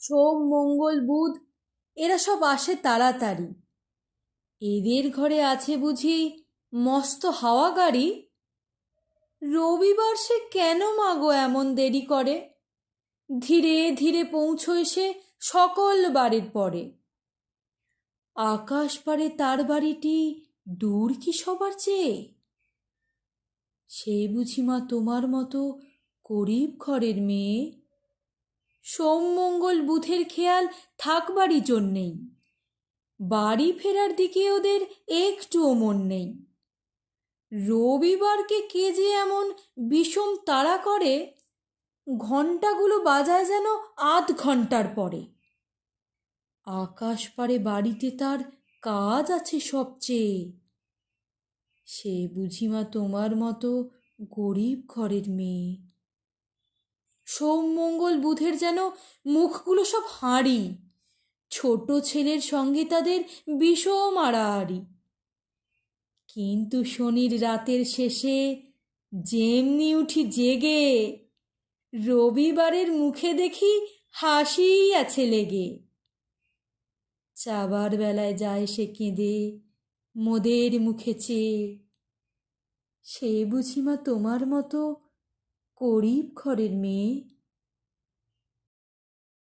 সোম মঙ্গল বুধ এরা সব আসে তাড়াতাড়ি। এদের ঘরে আছে বুঝি মস্ত হাওয়া গাড়ি। রবিবার সে কেন মাগো এমন দেরি করে? ধীরে ধীরে পৌঁছয় সে সকল বাড়ির পরে। আকাশ পারে তার বাড়িটি দূর কি সবার চেয়ে? সে বুঝি মা তোমার মতো গরিব ঘরের মেয়ে। সোম মঙ্গল বুধের খেয়াল থাকবারই জন্যেই বাড়ি ফেরার দিকে ওদের একটুও মন নেই। রবিবারকে কে যে এমন বিষম তাড়া করে, ঘণ্টাগুলো বাজায় যেন আধ ঘণ্টার পরে। আকাশ পারে বাড়িতে তার কাজ আছে সবচেয়ে। সে বুঝি মা তোমার মতো গরিব ঘরের মেয়ে। সোম মঙ্গল বুধের যেন মুখগুলো সব হাঁড়ি, ছোট ছেলের সঙ্গে তাদের বিষম আড়াআড়ি। কিন্তু শনির রাতের শেষে যেমনি উঠি জেগে, রবিবারের মুখে দেখি হাসি আছে লেগে। চাবার বেলায় যায় সে কেঁদে মোদের মুখে চেয়ে। সে বুঝি মা তোমার মতো গরিব ঘরের মেয়ে।